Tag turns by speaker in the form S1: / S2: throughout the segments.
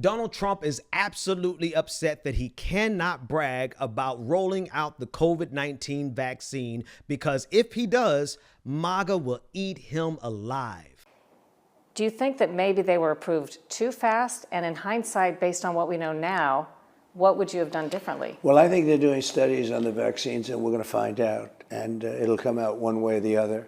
S1: Donald Trump is absolutely upset that he cannot brag about rolling out the COVID-19 vaccine because if he does, MAGA will eat him alive.
S2: Do you think that maybe they were approved too fast? And in hindsight, based on what we know now, what would you have done differently?
S3: Well, I think they're doing studies on the vaccines, and we're going to find out, and it'll come out one way or the other.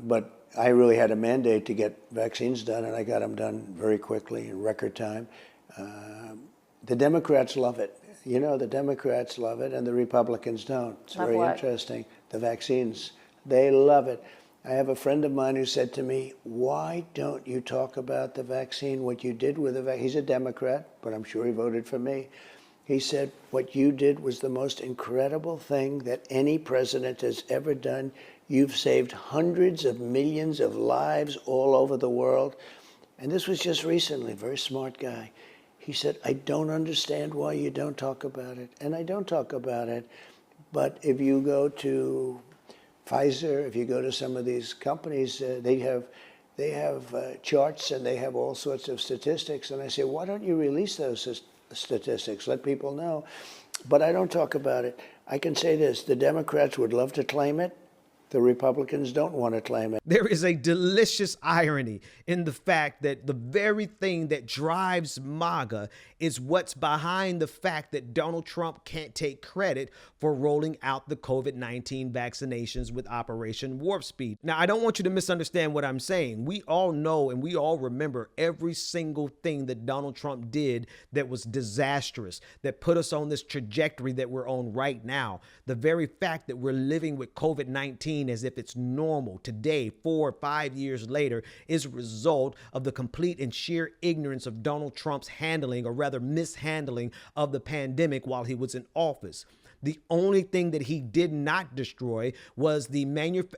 S3: But I really had a mandate to get vaccines done, and I got them done very quickly in record time. The Democrats love it. You know, the Democrats love it, and the Republicans don't. It's very interesting. The vaccines, they love it. I have a friend of mine who said to me, why don't you talk about the vaccine, what you did with the vaccine? He's a Democrat, but I'm sure he voted for me. He said, what you did was the most incredible thing that any president has ever done. You've saved hundreds of millions of lives all over the world. And this was just recently, very smart guy. He said, I don't understand why you don't talk about it. And I don't talk about it. But if you go to Pfizer, if you go to some of these companies, they have charts and they have all sorts of statistics. And I say, why don't you release those statistics? Let people know. But I don't talk about it. I can say this, the Democrats would love to claim it. The Republicans don't want to claim it.
S1: There is a delicious irony in the fact that the very thing that drives MAGA is what's behind the fact that Donald Trump can't take credit for rolling out the COVID-19 vaccinations with Operation Warp Speed. Now, I don't want you to misunderstand what I'm saying. We all know and we all remember every single thing that Donald Trump did that was disastrous, that put us on this trajectory that we're on right now. The very fact that we're living with COVID-19 as if it's normal today, 4 or 5 years later, is a result of the complete and sheer ignorance of Donald Trump's handling, or rather mishandling, of the pandemic while he was in office. The only thing that he did not destroy was the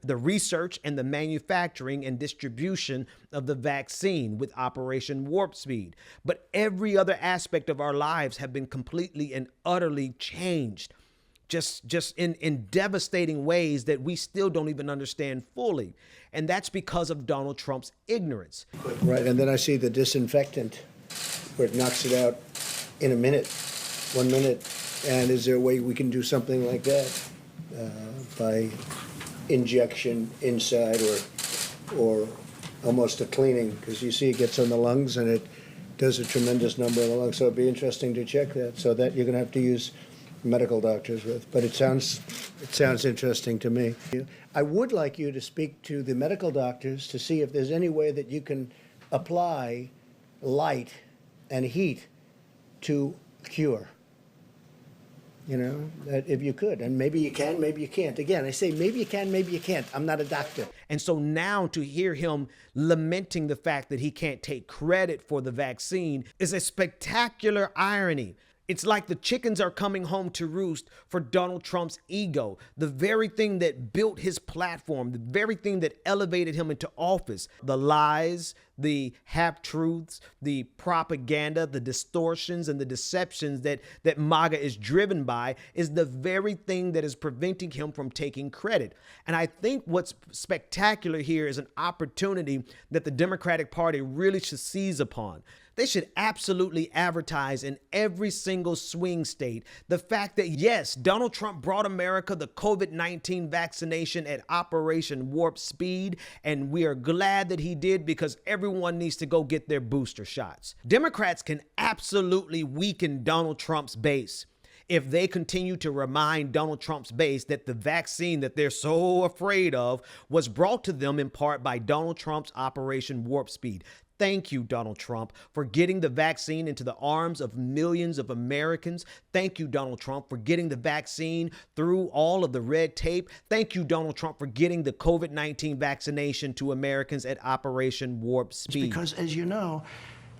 S1: research and the manufacturing and distribution of the vaccine with Operation Warp Speed. But every other aspect of our lives have been completely and utterly changed. Just in devastating ways that we still don't even understand fully. And that's because of Donald Trump's ignorance.
S3: Right, and then I see the disinfectant where it knocks it out in a minute, 1 minute. And is there a way we can do something like that by injection inside or almost a cleaning? Because you see it gets on the lungs and it does a tremendous number on the lungs. So it'd be interesting to check that. So that you're going to have to use medical doctors with, but it sounds interesting to me. I would like you to speak to the medical doctors to see if there's any way that you can apply light and heat to cure. You know, that if you could, and maybe you can, maybe you can't. Again, I say maybe you can, maybe you can't. I'm not a doctor.
S1: And so now to hear him lamenting the fact that he can't take credit for the vaccine is a spectacular irony. It's like the chickens are coming home to roost for Donald Trump's ego, the very thing that built his platform, the very thing that elevated him into office. The lies, the half-truths, the propaganda, the distortions, and the deceptions that MAGA is driven by is the very thing that is preventing him from taking credit. And I think what's spectacular here is an opportunity that the Democratic Party really should seize upon. They should absolutely advertise in every single swing state the fact that, yes, Donald Trump brought America the COVID-19 vaccination at Operation Warp Speed, and we are glad that he did because everyone needs to go get their booster shots. Democrats can absolutely weaken Donald Trump's base if they continue to remind Donald Trump's base that the vaccine that they're so afraid of was brought to them in part by Donald Trump's Operation Warp Speed. Thank you, Donald Trump, for getting the vaccine into the arms of millions of Americans. Thank you, Donald Trump, for getting the vaccine through all of the red tape. Thank you, Donald Trump, for getting the COVID-19 vaccination to Americans at Operation Warp Speed.
S4: Because, as you know,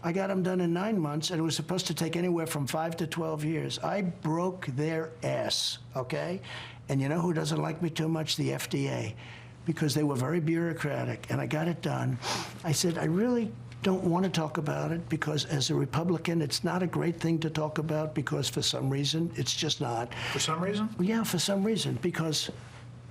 S4: I got them done in 9 months, and it was supposed to take anywhere from 5 to 12 years. I broke their ass, okay? And you know who doesn't like me too much? The FDA, because they were very bureaucratic, and I got it done. I said, I really don't want to talk about it because as a Republican, it's not a great thing to talk about because for some reason, it's just not.
S5: For some reason?
S4: Yeah, for some reason, because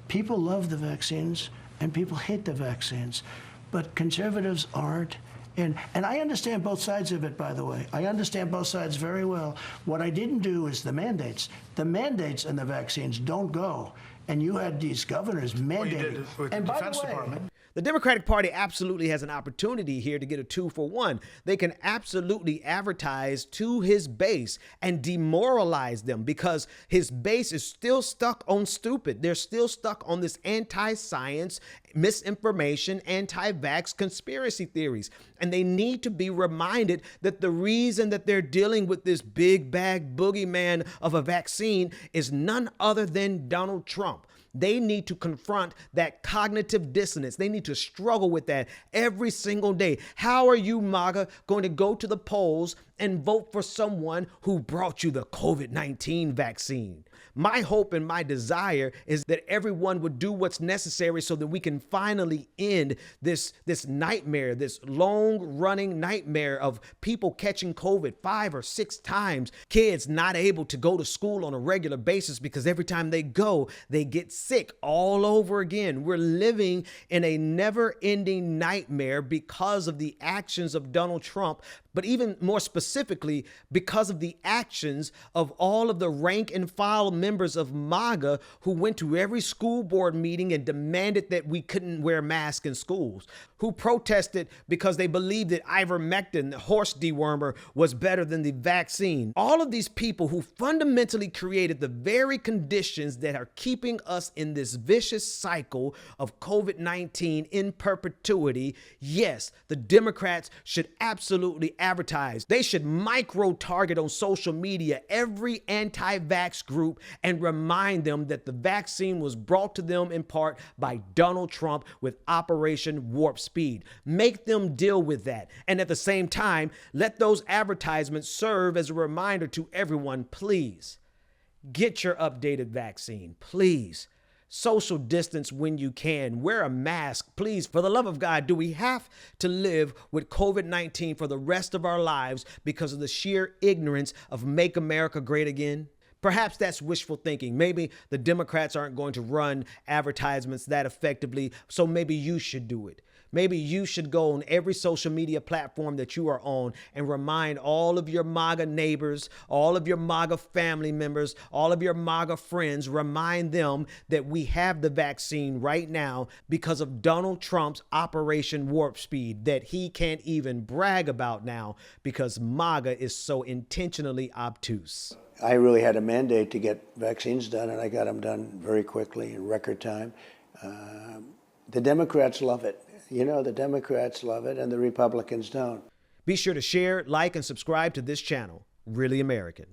S4: people love the vaccines and people hate the vaccines, but conservatives aren't, And I understand both sides of it, by the way. I understand both sides very well. What I didn't do is the mandates. The mandates and the vaccines don't go. And you had these governors mandating.
S5: Well, you did it with the Defense Department.
S1: The Democratic Party absolutely has an opportunity here to get a 2-for-1. They can absolutely advertise to his base and demoralize them because his base is still stuck on stupid. They're still stuck on this anti-science, misinformation, anti-vax conspiracy theories. And they need to be reminded that the reason that they're dealing with this big bag boogeyman of a vaccine is none other than Donald Trump. They need to confront that cognitive dissonance. They need to struggle with that every single day. How are you, MAGA, going to go to the polls and vote for someone who brought you the COVID-19 vaccine? My hope and my desire is that everyone would do what's necessary so that we can finally end this nightmare, this long-running nightmare of people catching COVID 5 or 6 times, kids not able to go to school on a regular basis because every time they go, they get sick all over again. We're living in a never-ending nightmare because of the actions of Donald Trump, but even more specifically, because of the actions of all of the rank and file members of MAGA who went to every school board meeting and demanded that we couldn't wear masks in schools, who protested because they believed that ivermectin, the horse dewormer, was better than the vaccine. All of these people who fundamentally created the very conditions that are keeping us in this vicious cycle of COVID-19 in perpetuity. Yes, the Democrats should absolutely advertise. They should micro-target on social media every anti-vax group and remind them that the vaccine was brought to them in part by Donald Trump with Operation Warp Speed. Make them deal with that. And at the same time, let those advertisements serve as a reminder to everyone, please, get your updated vaccine, please. Social distance when you can. Wear a mask, please. For the love of God, do we have to live with COVID-19 for the rest of our lives because of the sheer ignorance of Make America Great Again? Perhaps that's wishful thinking. Maybe the Democrats aren't going to run advertisements that effectively, so maybe you should do it. Maybe you should go on every social media platform that you are on and remind all of your MAGA neighbors, all of your MAGA family members, all of your MAGA friends, remind them that we have the vaccine right now because of Donald Trump's Operation Warp Speed that he can't even brag about now because MAGA is so intentionally obtuse.
S3: I really had a mandate to get vaccines done, and I got them done very quickly in record time. The Democrats love it. You know, the Democrats love it, and the Republicans don't.
S1: Be sure to share, like, and subscribe to this channel. Really American.